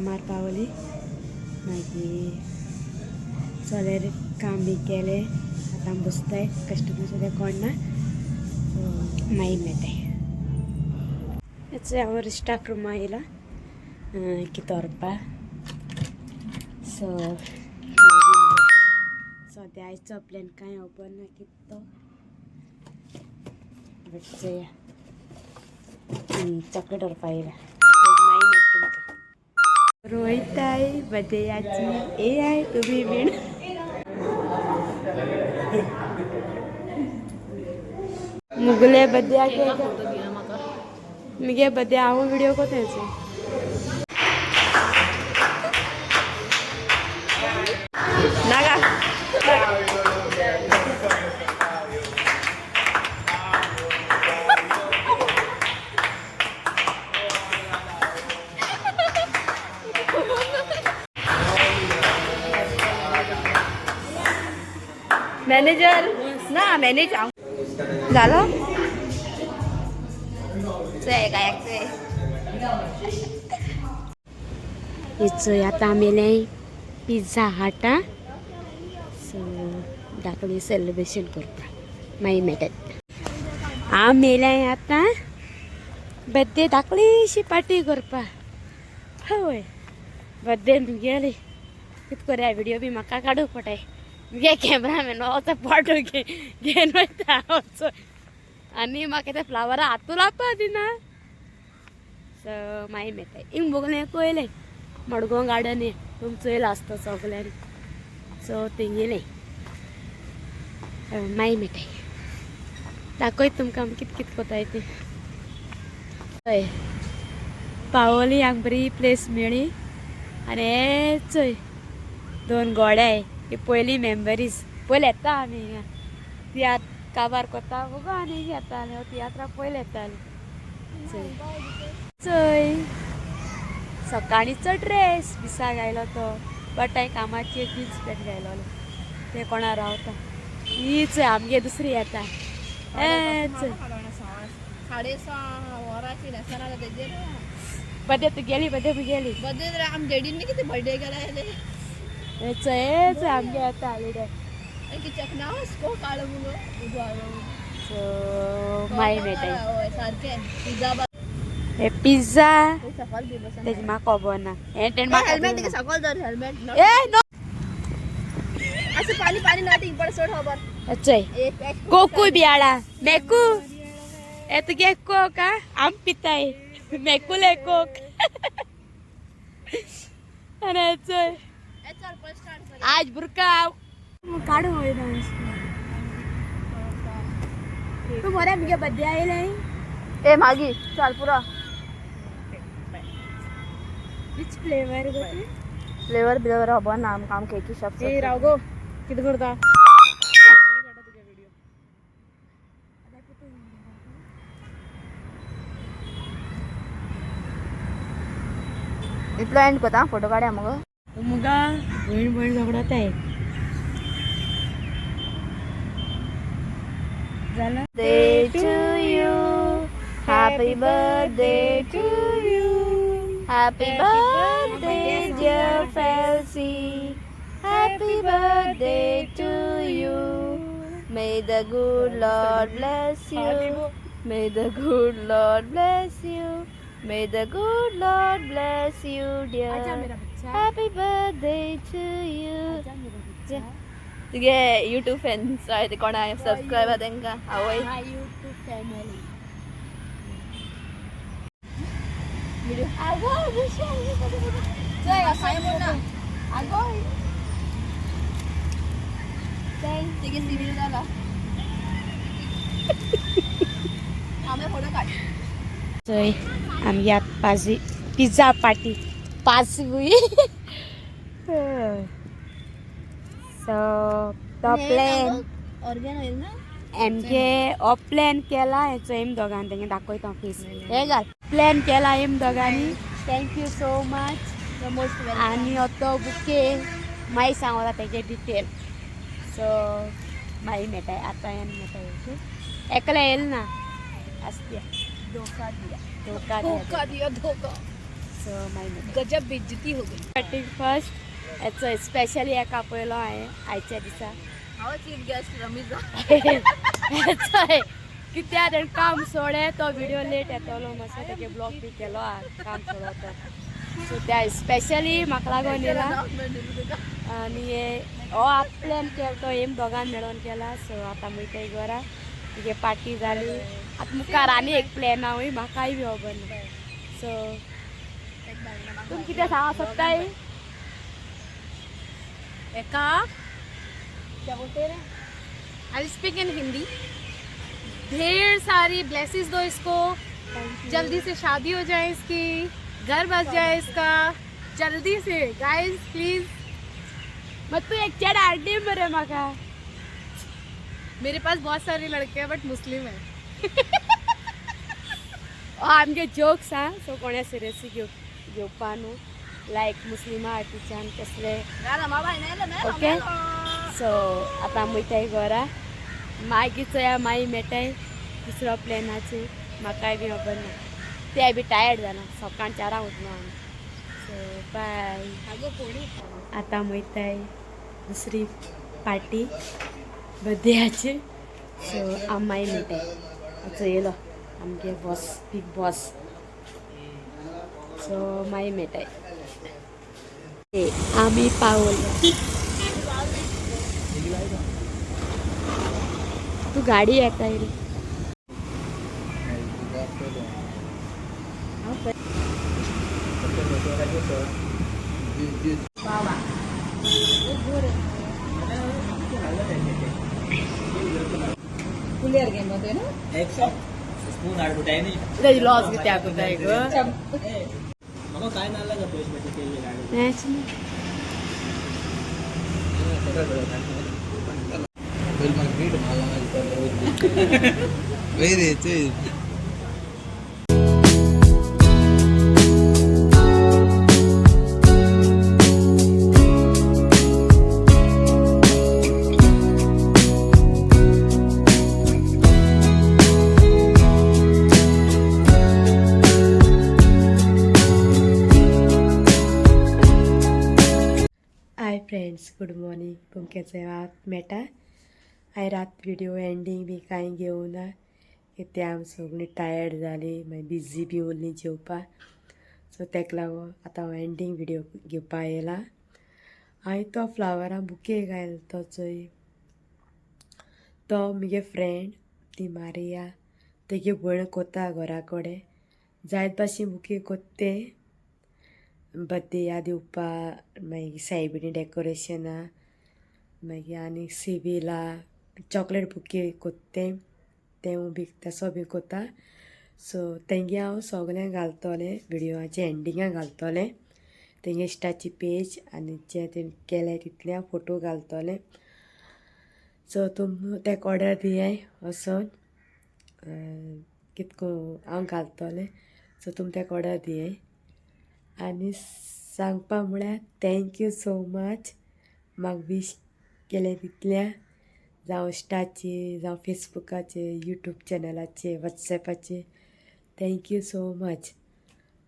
कामार पावली मागीर चलेर काम बी केलें आतां बसताय कस्टमर सुद्दां कोण ना सो मागीर मेळटाय हांव स्टाफ रुमा येयला कितें व्हरपा सो सद्या आयचो प्लॅन कांय खबर ना कितें तो बट चोया चॉकलेट व्हरपा येयला मागीर मेळटा तुमकां रोयताय बड्डेयाची ए आय तुमी बीन मुगले बड्डेयाक मुगे बड्डे हांव व्हिडिओ कोतायचो नागा मॅनेजर ना मॅनेजर झालं काय आता आमेले पिझ्झा हाटा सो दाखली सेलिब्रेशन करपा मागीर मेळटात आमेले आतां बर्थडे धाकलीशी पार्टी करपा हय बर्थडे मुगेली कितें करया व्हिडिओ बी म्हाका काडूंक पडटाय मुगे कॅमेरामॅन वचो फोटो घेवन वयता वचो आनी म्हाका ते फ्लावरां हातू लावपा दिना सो मागीर मेळटाय हिंग बगलें पयलें मडगांव गार्डन तुमकां चोयला आसता सगल्यांनी सो थिंगेलें मागीर मेळटाय दाखयत तुमकां कितें कितें कोताय तें हय पावोली हांगा बरी प्लेस मेळ्ळी आनी हे चोय 2 गोड्याय ही पयली मेमरीज पयलीं येता आमी हिंगा तियात्र काबार कोता गो आनी येताले तियात्रा पयलीं येताली चोय सकाळीचो ड्रेस दिसा घायलो तो बट हांवें कामाची जीन्स पॅन्ट घायलो ते कोणा रावता ही चोय आमगे दुसरी येता बर्थडे तू गेली बर्थडे मुगेली बर्थडे आम डेडीन कितें बर्थडे केला चोय आमगे येता हालिडे सो मागीर मेळटाय सारकें हे पिझ्झा तेजी म्हाका खबर ना हेल्मेट सकल धर हेल्मेट ए नो असं पानी पानी नॉटिंग पण सोड खबर चोय कोकू बी हाडा मेकू ए तुगे कोक आम पिताय मेकूले कोक अरे चोय आज बुरका काढू वयना तू मरे मुगे बर्थडे आयले ए मागी चल पुरा विच फ्लेवर गो फ्लेवर बिलेवर हबो ना आमकां आम केकी शॉप ए राव गो कितें करता इतलो एंड कोता फोटो काढया मगो मुगा भयण भयण झगडताय झालं Day to you Happy birthday to you Happy birthday dear Felsie Happy birthday to you May the good Lord bless you May the good Lord bless you May the good Lord bless you dear Happy birthday to you तुगे YouTube fans आहे ते कोणा subscriber तांकां आवय YouTube family video आगो जय असाय मोना आगो thank तिगे civil झाला आम्ही फोटो काढ जय आम्ही यात पाजी पिझ्झा पार्टी पाचवी सो तो प्लॅन ऑर्गन ना एमके हो प्लॅन केला हेचो एम दोगांनी तेंगे दाखयता ऑफिस हे घाल प्लॅन केला एम दोगांनी थँक्यू सो मच मोस्ट आनी हो तो बुके मागीर सांगता तेगे डिटेल सो मागीर मेळटाय आतां येन मेळटाय एकले येल ना आसत्या धोका दिया धोका दिया धोका सो माय गजब बेइज्जती हो गई. कटिंग फर्स्ट याचं स्पेशली एक आपयलो आहे आयच्या दिसा हांव चीफ गेस्ट रमीजा. याचं आहे कित्या तर काम सोडे तो व्हिडिओ लेट येतलो मातसो तेगे ब्लॉग बी केलो काम सोडो तो सो त्या स्पेशली म्हाका लागून येला आनी हो आप प्लॅन केलो तो एम दोगांन मेळोन केला सो आतां मुयताय घरा तुगे पार्टी जाली आतां मुखार आनी एक प्लॅन हांवूय म्हाकाय बी खबर ना सो तुमी कितें सांगा सोदताय एका क्या बोलते हैं आई स्पीक इन हिंदी. ढेर सारी ब्लेसिस दो इसको, जल्दी से शादी हो जाए इसकी, घर बस जाए इसका जल्दी से. Guys please. मग तू एक चेड हाडली मरे म्हाका मेरे पास बहुत सारे लड़के हैं बट मुस्लिम है. आमगे जोक्स आं सो कोणा सिरियसली घेवपा न्हू लायक मुस्लिमा आर्टिच्यान कसले ओके सो आतां वयताय घरा मागीर चोया मागीर मेळटाय दुसरो प्लॅनाचेर म्हाकाय बी खबर ना ते बी टायर्ड जाला सकाळ 4 उठलो हांव सो बाय. आतां वयताय दुसरी पार्टी बर्थडेची सो आम मागीर मेळटाय आतां येयलो आमगे बॉस बीग बॉस सो मागीर मेळटाय. आमी पावले तू गाडी येताय रे क्लियर गेम होते ना. एक स्पून आडकुटाय नाही लॉस किती आकुताय ग मग काय नाला का पैसे भेटते ते गाडी मॅच हाय फ्रेंड्स गुड मॉर्निंग तुमकेचे रात मेळटा हांवें रात व्हिडिओ एंडींग बी कांय घेवना कित्याक आमी सगळीं टायर्ड जालीं मागीर बिजी बी उरलीं जेवपाक सो तेका लागून आतां हांव एंडींग व्हिडिओ घेवपा येयला. हांवें तो फ्लावरां बुके घायल तो चोय तो म्हगे फ्रेंड ती मारिया तेगे भयण कोता घरा कडेन जायत भाशेन बुके कोत्ते बर्थडेया दिवपा मागीर सायबिणी डेकोरेशनां मागीर आनी सिविला चॉकलेट बुके कोत्ते तें बी तसो बी कोता सो तेंगे हांव सगळें घालतलें व्हिडियोचे एंडिंगाक घालतलें तेंगे इश्टाची पेज आनी जे तें केलें तितले हांव फोटो घालतलें सो तुम तेका ऑर्डर दियाय वोसोन कितको हांव घालतलें सो तुम तेका ऑर्डर दियाय. आनी सांगपा म्हळ्यार थँक्यू सो मच म्हाका विश केलें तितल्या जावं इंस्टाचेर जावं फेसबुकाचेर यूट्यूब चॅनलाचेर वॉट्सॅपाचेर थँक्यू सो मच.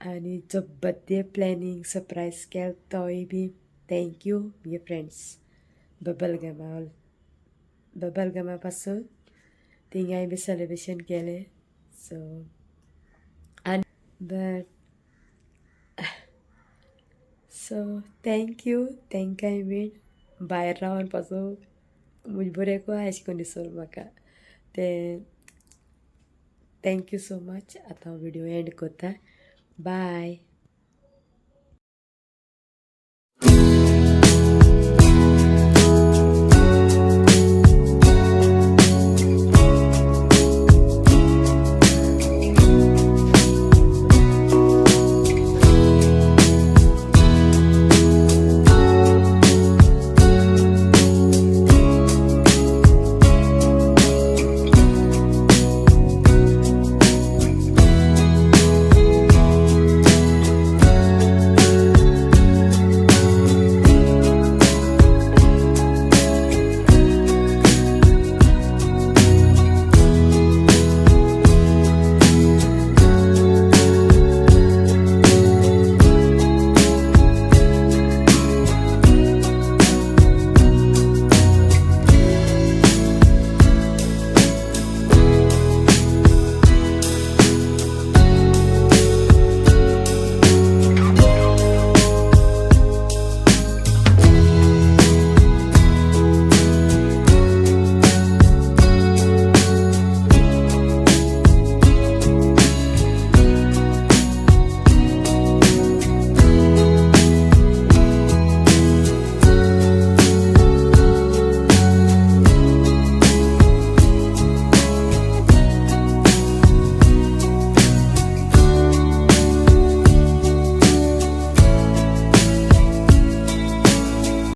आनी जो बर्थडे प्लॅनिंग सरप्रायज केलो तोय बी थँक्यू म्हगे फ्रेंड्स बबल गमा पासून थिंगाय बी सेलिब्रेशन केलें सो आनी बट सो थँक्यू तेंकाय बीन भायर रावन पासून म्हजे बरें अशें करून दिसोलें म्हाका तें थँक्यू सो मच. आतां हांव व्हिडिओ एंड कोत्ता बाय.